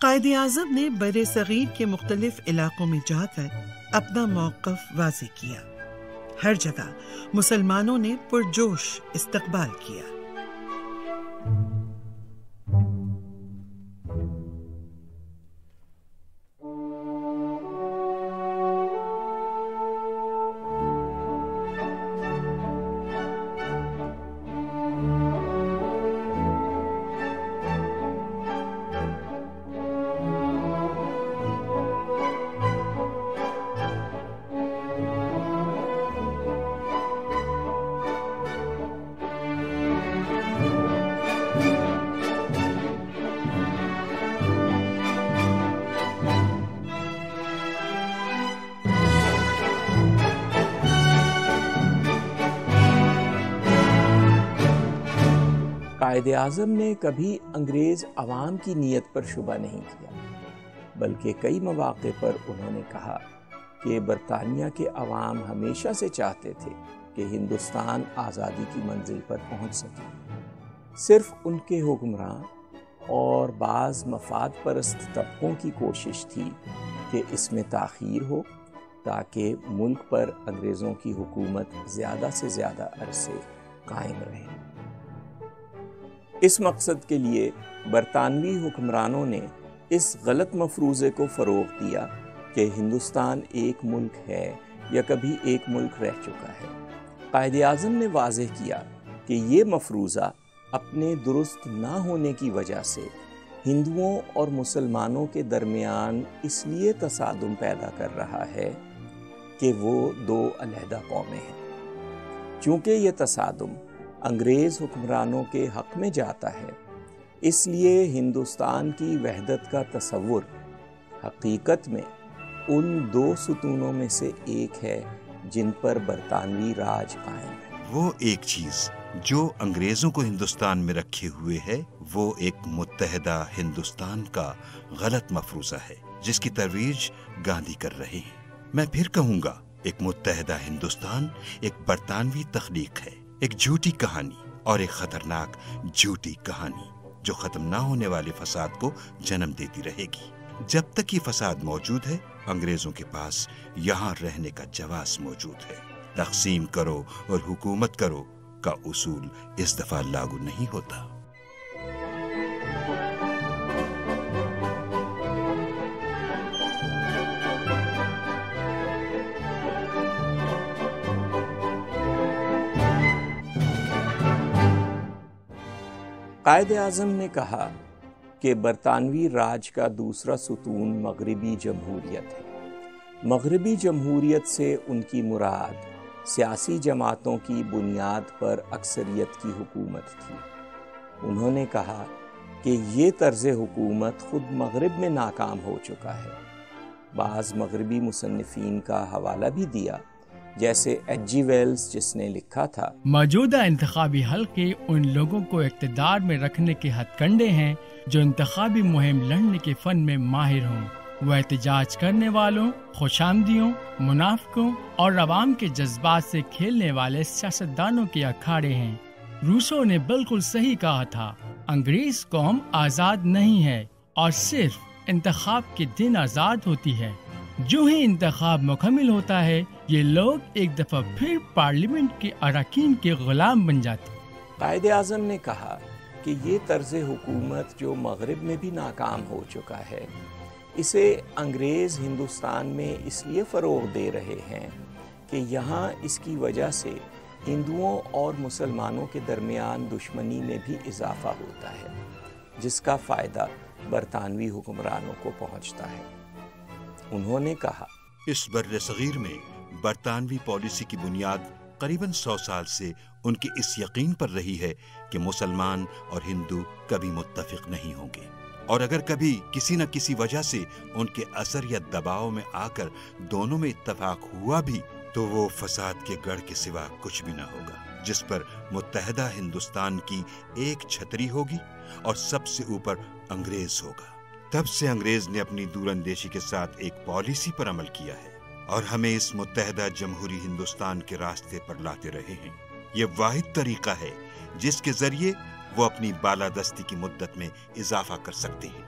قائد اعظم نے بر صغیر کے مختلف علاقوں میں جا کر اپنا موقف واضح کیا۔ ہر جگہ مسلمانوں نے پرجوش استقبال کیا۔ قائد اعظم نے کبھی انگریز عوام کی نیت پر شبہ نہیں کیا، بلکہ کئی مواقع پر انہوں نے کہا کہ برطانیہ کے عوام ہمیشہ سے چاہتے تھے کہ ہندوستان آزادی کی منزل پر پہنچ سکے۔ صرف ان کے حکمراں اور بعض مفاد پرست طبقوں کی کوشش تھی کہ اس میں تاخیر ہو تاکہ ملک پر انگریزوں کی حکومت زیادہ سے زیادہ عرصے قائم رہے۔ اس مقصد کے لیے برطانوی حکمرانوں نے اس غلط مفروضے کو فروغ دیا کہ ہندوستان ایک ملک ہے یا کبھی ایک ملک رہ چکا ہے۔ قائد اعظم نے واضح کیا کہ یہ مفروضہ اپنے درست نہ ہونے کی وجہ سے ہندوؤں اور مسلمانوں کے درمیان اس لیے تصادم پیدا کر رہا ہے کہ وہ دو علیحدہ قومیں ہیں۔ چونکہ یہ تصادم انگریز حکمرانوں کے حق میں جاتا ہے، اس لیے ہندوستان کی وحدت کا تصور حقیقت میں ان دو ستونوں میں سے ایک ہے جن پر برطانوی راج قائم ہے۔ وہ ایک چیز جو انگریزوں کو ہندوستان میں رکھے ہوئے ہے وہ ایک متحدہ ہندوستان کا غلط مفروضہ ہے جس کی ترویج گاندھی کر رہے ہیں۔ میں پھر کہوں گا، ایک متحدہ ہندوستان ایک برطانوی تخلیق ہے، ایک جھوٹی کہانی اور ایک خطرناک جھوٹی کہانی جو ختم نہ ہونے والے فساد کو جنم دیتی رہے گی۔ جب تک یہ فساد موجود ہے، انگریزوں کے پاس یہاں رہنے کا جواز موجود ہے۔ تقسیم کرو اور حکومت کرو کا اصول اس دفعہ لاگو نہیں ہوتا۔ قائد اعظم نے کہا کہ برطانوی راج کا دوسرا ستون مغربی جمہوریت ہے۔ مغربی جمہوریت سے ان کی مراد سیاسی جماعتوں کی بنیاد پر اکثریت کی حکومت تھی۔ انہوں نے کہا کہ یہ طرز حکومت خود مغرب میں ناکام ہو چکا ہے۔ بعض مغربی مصنفین کا حوالہ بھی دیا، جیسے ایچ جی ویلز، جس نے لکھا تھا، موجودہ انتخابی حلقے ان لوگوں کو اقتدار میں رکھنے کے ہتھ کنڈے ہیں جو انتخابی مہم لڑنے کے فن میں ماہر ہوں۔ وہ احتجاج کرنے والوں، خوش آمدیوں، منافقوں اور عوام کے جذبات سے کھیلنے والے سیاستدانوں کے اکھاڑے ہیں۔ روسو نے بالکل صحیح کہا تھا، انگریز قوم آزاد نہیں ہے اور صرف انتخاب کے دن آزاد ہوتی ہے۔ جو ہی انتخاب مکمل ہوتا ہے، یہ لوگ ایک دفعہ پھر پارلیمنٹ کے اراکین کے غلام بن جاتے۔ قائد اعظم نے کہا کہ یہ طرز حکومت جو مغرب میں بھی ناکام ہو چکا ہے، اسے انگریز ہندوستان میں اس لیے فروغ دے رہے ہیں کہ یہاں اس کی وجہ سے ہندوؤں اور مسلمانوں کے درمیان دشمنی میں بھی اضافہ ہوتا ہے، جس کا فائدہ برطانوی حکمرانوں کو پہنچتا ہے۔ انہوں نے کہا، اس بر صغیر میں برطانوی پالیسی کی بنیاد قریباً 100 سال سے ان کی اس یقین پر رہی ہے کہ مسلمان اور ہندو کبھی متفق نہیں ہوں گے، اور اگر کبھی کسی نہ کسی وجہ سے ان کے اثر یا دباؤ میں آ کر دونوں میں اتفاق ہوا بھی تو وہ فساد کے گڑھ کے سوا کچھ بھی نہ ہوگا، جس پر متحدہ ہندوستان کی ایک چھتری ہوگی اور سب سے اوپر انگریز ہوگا۔ تب سے انگریز نے اپنی دور اندیشی کے ساتھ ایک پالیسی پر عمل کیا ہے اور ہمیں اس متحدہ جمہوری ہندوستان کے راستے پر لاتے رہے ہیں۔ یہ واحد طریقہ ہے جس کے ذریعے وہ اپنی بالادستی کی مدت میں اضافہ کر سکتے ہیں۔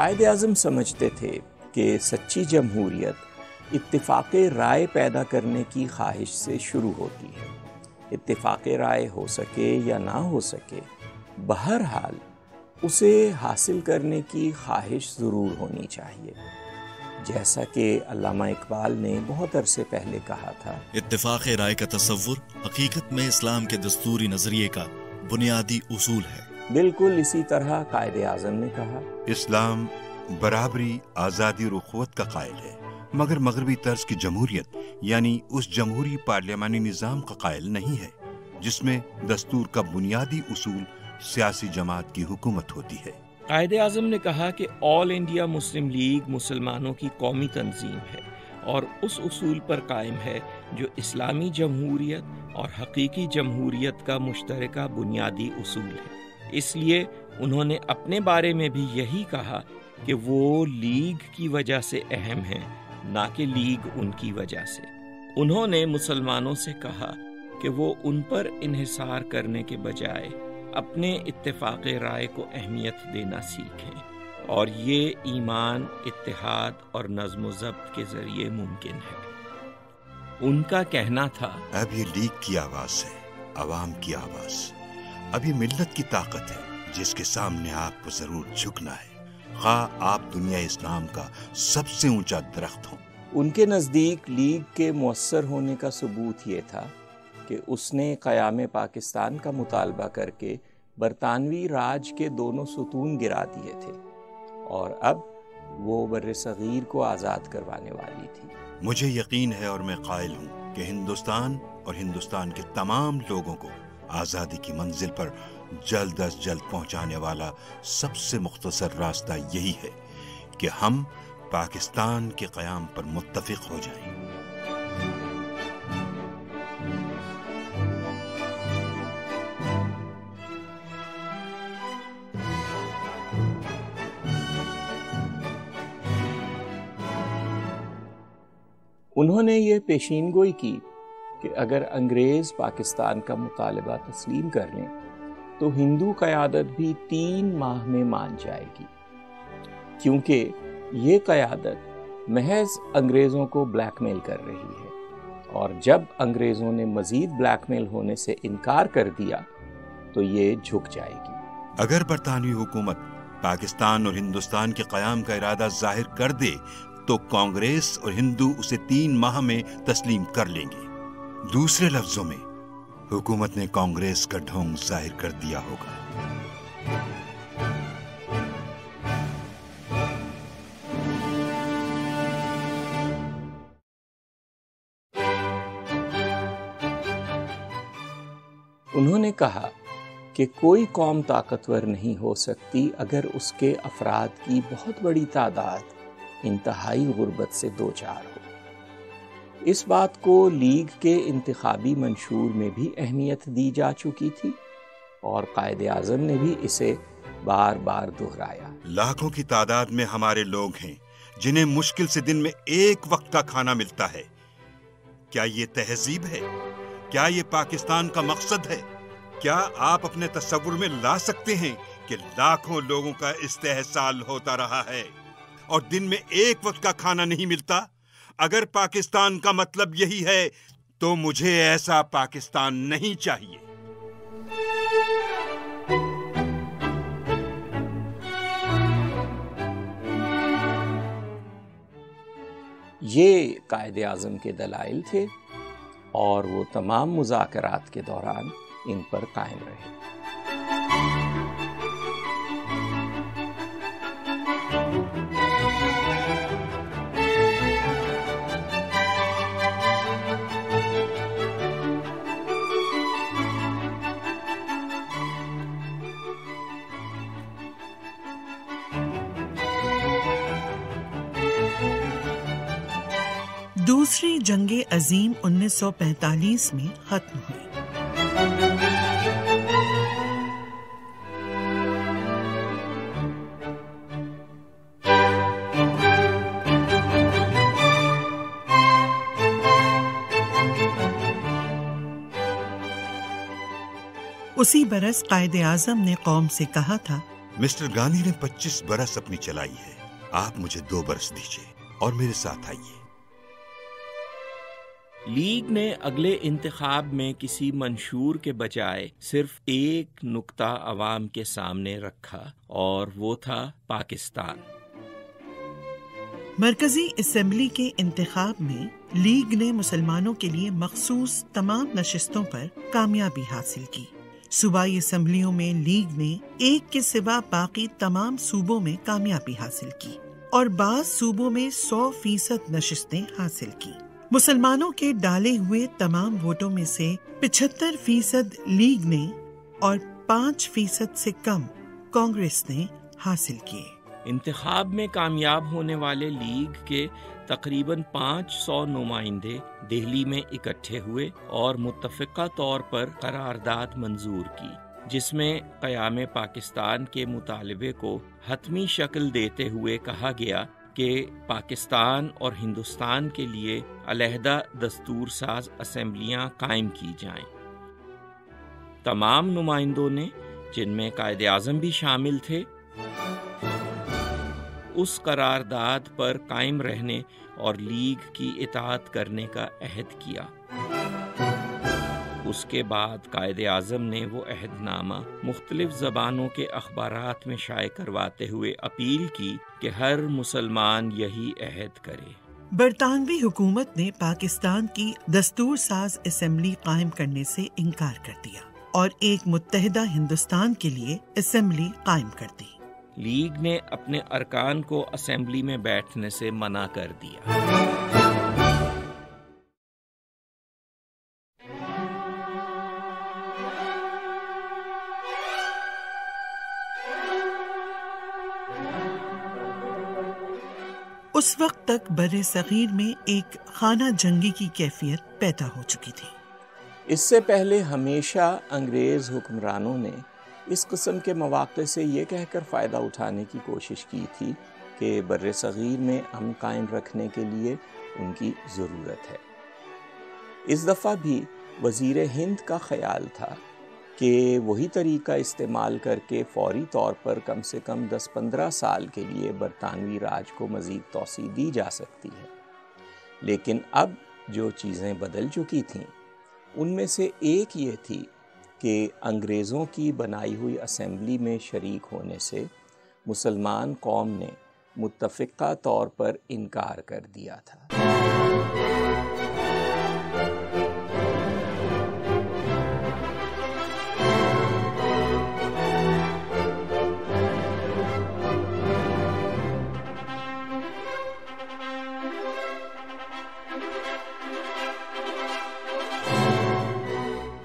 قائد اعظم سمجھتے تھے کہ سچی جمہوریت اتفاق رائے پیدا کرنے کی خواہش سے شروع ہوتی ہے۔ اتفاق رائے ہو سکے یا نہ ہو سکے، بہرحال اسے حاصل کرنے کی خواہش ضرور ہونی چاہیے۔ جیسا کہ علامہ اقبال نے بہت عرصے پہلے کہا تھا، اتفاق رائے کا تصور حقیقت میں اسلام کے دستوری نظریے کا بنیادی اصول ہے۔ بالکل اسی طرح قائد اعظم نے کہا، اسلام برابری، آزادی اور اخوت کا قائل ہے، مگر مغربی طرز کی جمہوریت یعنی اس جمہوری پارلیمانی نظام کا قائل نہیں ہے جس میں دستور کا بنیادی اصول سیاسی جماعت کی حکومت ہوتی ہے۔ قائد اعظم نے کہا کہ آل انڈیا مسلم لیگ مسلمانوں کی قومی تنظیم ہے اور اس اصول پر قائم ہے جو اسلامی جمہوریت اور حقیقی جمہوریت کا مشترکہ بنیادی اصول ہے۔ اس لیے انہوں نے اپنے بارے میں بھی یہی کہا کہ وہ لیگ کی وجہ سے اہم ہیں، نہ کہ لیگ ان کی وجہ سے۔ انہوں نے مسلمانوں سے کہا کہ وہ ان پر انحصار کرنے کے بجائے اپنے اتفاق رائے کو اہمیت دینا سیکھیں، اور یہ ایمان، اتحاد اور نظم و ضبط کے ذریعے ممکن ہے۔ ان کا کہنا تھا، اب یہ لیگ کی آواز ہے، عوام کی آواز، اب یہ ملت کی طاقت ہے جس کے سامنے آپ کو ضرور جھکنا ہے، خواہ آپ دنیا اسلام کا سب سے اونچا درخت ہوں۔ ان کے نزدیک لیگ کے مؤثر ہونے کا ثبوت یہ تھا کہ اس نے قیام پاکستان کا مطالبہ کر کے برطانوی راج کے دونوں ستون گرا دیے تھے، اور اب وہ بر صغیر کو آزاد کروانے والی تھی۔ مجھے یقین ہے اور میں قائل ہوں کہ ہندوستان اور ہندوستان کے تمام لوگوں کو آزادی کی منزل پر جلد از جلد پہنچانے والا سب سے مختصر راستہ یہی ہے کہ ہم پاکستان کے قیام پر متفق ہو جائیں۔ انہوں نے یہ پیشین گوئی کی کہ اگر انگریز پاکستان کا مطالبہ تسلیم کر لیں تو ہندو قیادت بھی 3 ماہ میں مان جائے گی، کیونکہ یہ قیادت محض انگریزوں کو بلیک میل کر رہی ہے، اور جب انگریزوں نے مزید بلیک میل ہونے سے انکار کر دیا تو یہ جھک جائے گی۔ اگر برطانوی حکومت پاکستان اور ہندوستان کے قیام کا ارادہ ظاہر کر دے تو کانگریس اور ہندو اسے 3 ماہ میں تسلیم کر لیں گے۔ دوسرے لفظوں میں حکومت نے کانگریس کا ڈھونگ ظاہر کر دیا ہوگا۔ انہوں نے کہا کہ کوئی قوم طاقتور نہیں ہو سکتی اگر اس کے افراد کی بہت بڑی تعداد انتہائی غربت سے دوچار ہو۔ اس بات کو لیگ کے انتخابی منشور میں بھی اہمیت دی جا چکی تھی، اور قائد اعظم نے بھی اسے بار بار دہرایا۔ لاکھوں کی تعداد میں ہمارے لوگ ہیں جنہیں مشکل سے دن میں 1 وقت کا کھانا ملتا ہے۔ کیا یہ تہذیب ہے؟ کیا یہ پاکستان کا مقصد ہے؟ کیا آپ اپنے تصور میں لا سکتے ہیں کہ لاکھوں لوگوں کا استحصال ہوتا رہا ہے اور دن میں 1 وقت کا کھانا نہیں ملتا؟ اگر پاکستان کا مطلب یہی ہے تو مجھے ایسا پاکستان نہیں چاہیے۔ یہ قائد اعظم کے دلائل تھے، اور وہ تمام مذاکرات کے دوران ان پر قائم رہے۔ دوسری جنگ عظیم 1945 میں ختم ہوئی۔ اسی برس قائد اعظم نے قوم سے کہا تھا مسٹر گاندھی نے 25 برس اپنی چلائی ہے، آپ مجھے 2 برس دیجیے اور میرے ساتھ آئیے۔ لیگ نے اگلے انتخاب میں کسی منشور کے بجائے صرف ایک نقطہ عوام کے سامنے رکھا اور وہ تھا پاکستان۔ مرکزی اسمبلی کے انتخاب میں لیگ نے مسلمانوں کے لیے مخصوص تمام نشستوں پر کامیابی حاصل کی۔ صوبائی اسمبلیوں میں لیگ نے ایک کے سوا باقی تمام صوبوں میں کامیابی حاصل کی اور بعض صوبوں میں 100% نشستیں حاصل کی۔ مسلمانوں کے ڈالے ہوئے تمام ووٹوں میں سے 75% لیگ نے اور 5% سے کم کانگریس نے حاصل کیے۔ انتخاب میں کامیاب ہونے والے لیگ کے تقریباً 500 نمائندے دہلی میں اکٹھے ہوئے اور متفقہ طور پر قرارداد منظور کی، جس میں قیام پاکستان کے مطالبے کو حتمی شکل دیتے ہوئے کہا گیا کہ پاکستان اور ہندوستان کے لیے علیحدہ دستور ساز اسمبلیاں قائم کی جائیں۔ تمام نمائندوں نے، جن میں قائد اعظم بھی شامل تھے، اس قرارداد پر قائم رہنے اور لیگ کی اطاعت کرنے کا عہد کیا۔ اس کے بعد قائد اعظم نے وہ عہد نامہ مختلف زبانوں کے اخبارات میں شائع کرواتے ہوئے اپیل کی کہ ہر مسلمان یہی عہد کرے۔ برطانوی حکومت نے پاکستان کی دستور ساز اسمبلی قائم کرنے سے انکار کر دیا اور ایک متحدہ ہندوستان کے لیے اسمبلی قائم کر دی۔ لیگ نے اپنے ارکان کو اسمبلی میں بیٹھنے سے منع کر دیا۔ اس وقت تک بر صغیر میں ایک خانہ جنگی کی کیفیت پیدا ہو چکی تھی۔ اس سے پہلے ہمیشہ انگریز حکمرانوں نے اس قسم کے مواقع سے یہ کہہ کر فائدہ اٹھانے کی کوشش کی تھی کہ بر صغیر میں امن قائم رکھنے کے لیے ان کی ضرورت ہے۔ اس دفعہ بھی وزیر ہند کا خیال تھا کہ وہی طریقہ استعمال کر کے فوری طور پر کم سے کم 10-15 سال کے لیے برطانوی راج کو مزید توسیع دی جا سکتی ہے، لیکن اب جو چیزیں بدل چکی تھیں ان میں سے ایک یہ تھی کہ انگریزوں کی بنائی ہوئی اسمبلی میں شریک ہونے سے مسلمان قوم نے متفقہ طور پر انکار کر دیا تھا۔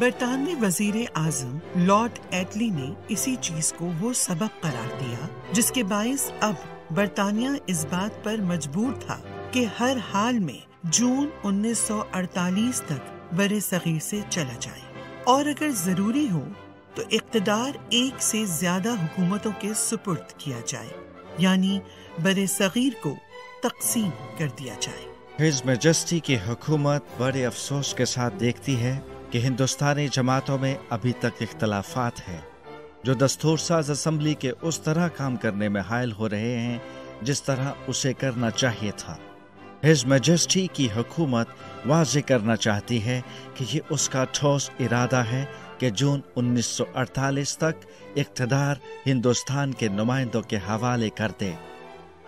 برطانوی وزیر اعظم لارڈ ایٹلی نے اسی چیز کو وہ سبب قرار دیا جس کے باعث اب برطانیہ اس بات پر مجبور تھا کہ ہر حال میں جون 1948 تک بر صغیر سے چلا جائے اور اگر ضروری ہو تو اقتدار ایک سے زیادہ حکومتوں کے سپرد کیا جائے، یعنی بر صغیر کو تقسیم کر دیا جائے۔ ہز میجسٹی کی حکومت بڑے افسوس کے ساتھ دیکھتی ہے کہ ہندوستانی جماعتوں میں ابھی تک اختلافات ہیں جو دستور ساز اسمبلی کے اس طرح کام کرنے میں حائل ہو رہے ہیں جس طرح اسے کرنا چاہیے تھا۔ ہز میجسٹی کی حکومت واضح کرنا چاہتی ہے کہ یہ اس کا ٹھوس ارادہ ہے کہ جون 1948 تک اقتدار ہندوستان کے نمائندوں کے حوالے کر دے۔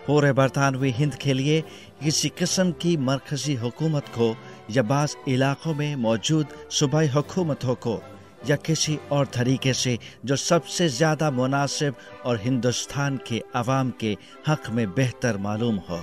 پورے برطانوی ہند کے لیے کسی قسم کی مرکزی حکومت کو یا بعض علاقوں میں موجود صوبائی حکومتوں کو یا کسی اور طریقے سے جو سب سے زیادہ مناسب اور ہندوستان کے عوام کے حق میں بہتر معلوم ہو۔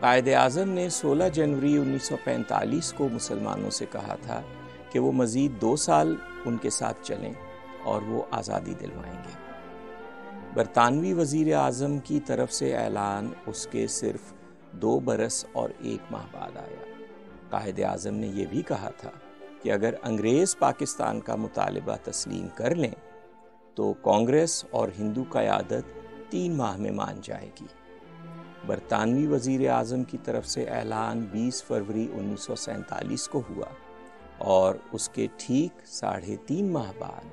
قائد اعظم نے 16 جنوری 1945 کو مسلمانوں سے کہا تھا کہ وہ مزید 2 سال ان کے ساتھ چلیں اور وہ آزادی دلوائیں گے۔ برطانوی وزیر اعظم کی طرف سے اعلان اس کے صرف 2 برس اور 1 ماہ بعد آیا۔ قائد اعظم نے یہ بھی کہا تھا کہ اگر انگریز پاکستان کا مطالبہ تسلیم کر لیں تو کانگریس اور ہندو قیادت 3 ماہ میں مان جائے گی۔ برطانوی وزیر اعظم کی طرف سے اعلان 20 فروری 1947 کو ہوا اور اس کے ٹھیک 3.5 ماہ بعد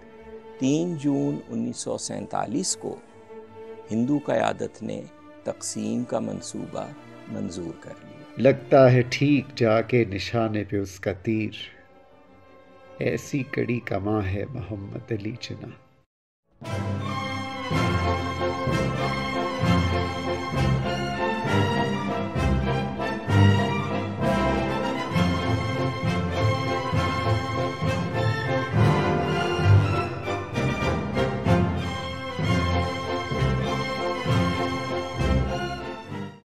3 جون 1947 کو ہندو قیادت نے تقسیم کا منصوبہ منظور کر لیا۔ لگتا ہے ٹھیک جا کے نشانے پہ اس کا تیر، ایسی کڑی کماں ہے محمد علی جناح۔